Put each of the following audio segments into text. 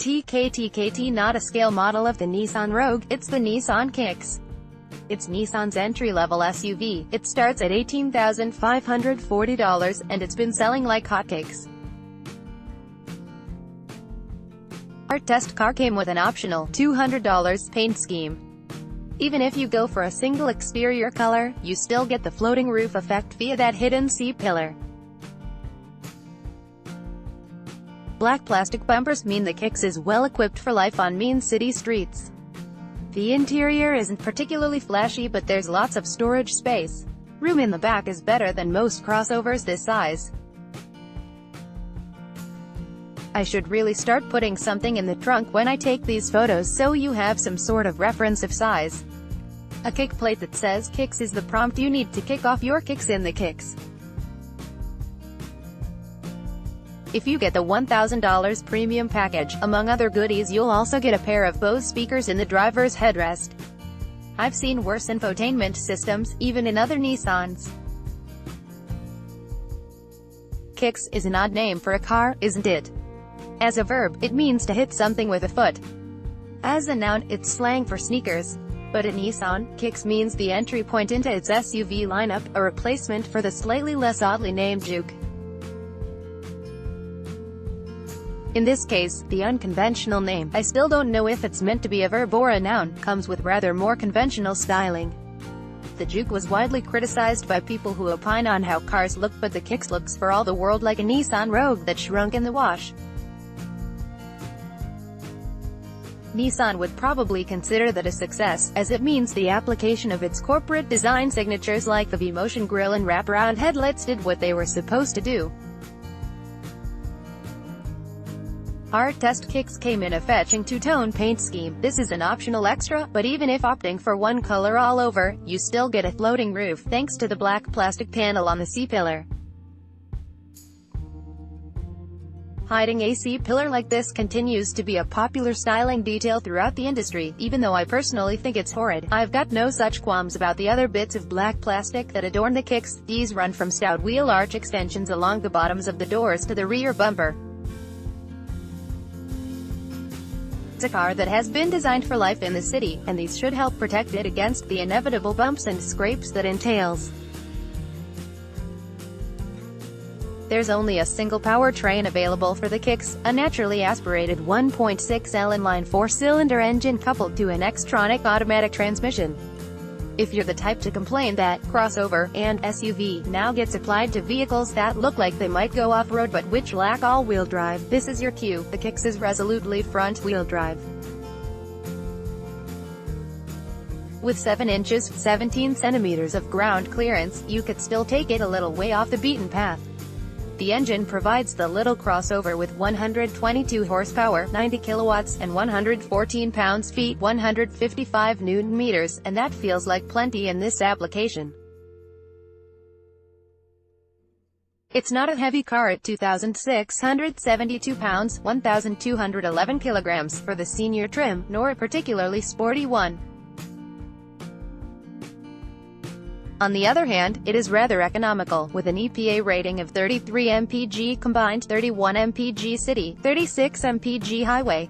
tktkt. Not a scale model of the Nissan Rogue, it's the Nissan Kicks. It's Nissan's entry-level SUV. It starts at $18,540, and it's been selling like hotcakes. Our test car came with an optional $200 paint scheme. Even if you go for a single exterior color, you still get the floating roof effect via that hidden C-pillar. Black plastic bumpers mean the Kicks is well equipped for life on mean city streets. The interior isn't particularly flashy, but there's lots of storage space. Room in the back is better than most crossovers this size. I should really start putting something in the trunk when I take these photos so you have some sort of reference of size. A kick plate that says Kicks is the prompt you need to kick off your kicks in the Kicks. If you get the $1,000 premium package, among other goodies, you'll also get a pair of Bose speakers in the driver's headrest. I've seen worse infotainment systems, even in other Nissans. Kicks is an odd name for a car, isn't it? As a verb, it means to hit something with a foot. As a noun, it's slang for sneakers. But at Nissan, Kicks means the entry point into its SUV lineup, a replacement for the slightly less oddly named Juke. In this case, the unconventional name, I still don't know if it's meant to be a verb or a noun, comes with rather more conventional styling. The Juke was widely criticized by people who opine on how cars look, but the Kicks looks for all the world like a Nissan Rogue that shrunk in the wash. Nissan would probably consider that a success, as it means the application of its corporate design signatures like the V-Motion grille and wraparound headlights did what they were supposed to do. Our test Kicks came in a fetching two-tone paint scheme. This is an optional extra, but even if opting for one color all over, you still get a floating roof, thanks to the black plastic panel on the C-pillar. Hiding a C-pillar like this continues to be a popular styling detail throughout the industry, even though I personally think it's horrid. I've got no such qualms about the other bits of black plastic that adorn the Kicks. These run from stout wheel arch extensions along the bottoms of the doors to the rear bumper. It's a car that has been designed for life in the city, and these should help protect it against the inevitable bumps and scrapes that entails. There's only a single powertrain available for the Kicks, a naturally aspirated 1.6L inline four-cylinder engine coupled to an Xtronic automatic transmission. If you're the type to complain that crossover and SUV now gets applied to vehicles that look like they might go off-road but which lack all-wheel drive, this is your cue. The Kicks is resolutely front-wheel drive. With 7 inches, 17 centimeters of ground clearance, you could still take it a little way off the beaten path. The engine provides the little crossover with 122 horsepower, 90 kilowatts, and 114 pounds-feet, 155 newton-meters, and that feels like plenty in this application. It's not a heavy car at 2,672 pounds, 1,211 kilograms, for the senior trim, nor a particularly sporty one. On the other hand, it is rather economical, with an EPA rating of 33 mpg combined, 31 mpg city, 36 mpg highway.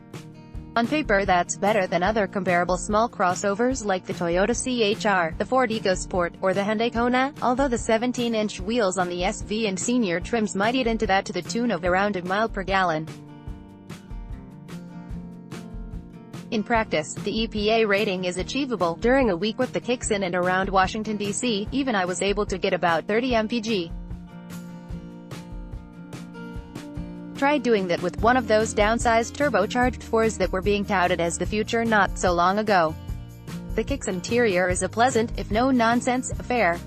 On paper that's better than other comparable small crossovers like the Toyota CHR, the Ford EcoSport, or the Hyundai Kona, although the 17-inch wheels on the SV and senior trims might eat into that to the tune of around a mile per gallon. In practice, the EPA rating is achievable. During a week with the Kicks in and around Washington, D.C., even I was able to get about 30 mpg. Try doing that with one of those downsized turbocharged 4s that were being touted as the future not so long ago. The Kicks interior is a pleasant, if no-nonsense, affair.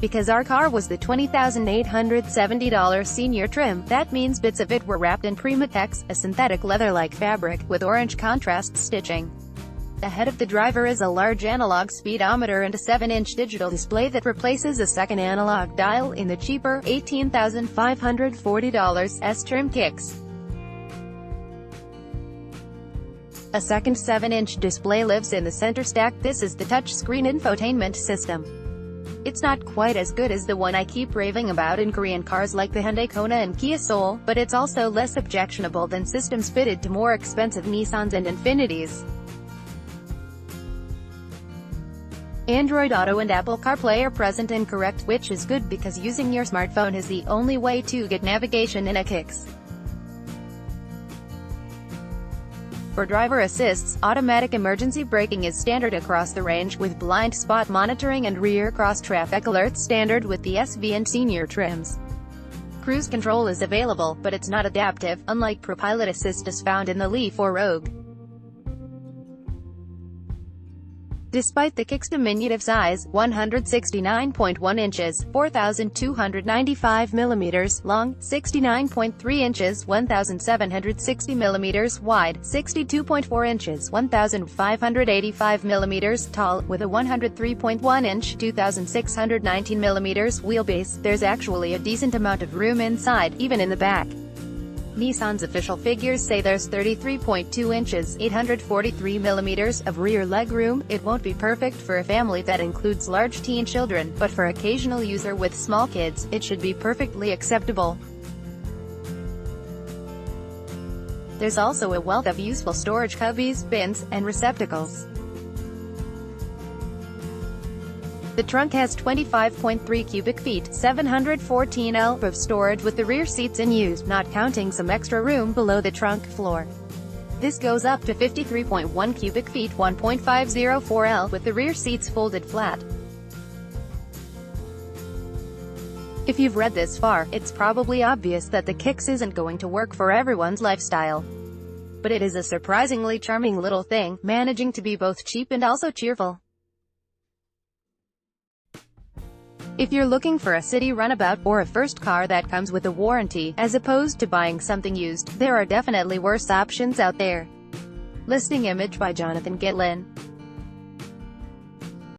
Because our car was the $20,870 senior trim, that means bits of it were wrapped in Primatex, a synthetic leather-like fabric, with orange contrast stitching. Ahead of the driver is a large analog speedometer and a 7-inch digital display that replaces a second analog dial in the cheaper, $18,540 S-trim Kicks. A second 7-inch display lives in the center stack. This is the touchscreen infotainment system. It's not quite as good as the one I keep raving about in Korean cars like the Hyundai Kona and Kia Soul, but it's also less objectionable than systems fitted to more expensive Nissans and Infinitis. Android Auto and Apple CarPlay are present and correct, which is good because using your smartphone is the only way to get navigation in a Kicks. For driver assists, automatic emergency braking is standard across the range, with blind spot monitoring and rear cross-traffic alerts standard with the SV and senior trims. Cruise control is available, but it's not adaptive, unlike ProPilot Assist as found in the Leaf or Rogue. Despite the Kicks' diminutive size, 169.1 inches, 4,295 mm long, 69.3 inches, 1,760 mm wide, 62.4 inches, 1,585 mm tall, with a 103.1-inch, 2,619 mm wheelbase, there's actually a decent amount of room inside, even in the back. Nissan's official figures say there's 33.2 inches, 843 mm of rear legroom. It won't be perfect for a family that includes large teen children, but for occasional user with small kids, it should be perfectly acceptable. There's also a wealth of useful storage cubbies, bins, and receptacles. The trunk has 25.3 cubic feet, 714 L of storage with the rear seats in use, not counting some extra room below the trunk floor. This goes up to 53.1 cubic feet, 1.504 L with the rear seats folded flat. If you've read this far, it's probably obvious that the Kicks isn't going to work for everyone's lifestyle. But it is a surprisingly charming little thing, managing to be both cheap and also cheerful. If you're looking for a city runabout, or a first car that comes with a warranty, as opposed to buying something used, there are definitely worse options out there. Listing image by Jonathan Gitlin.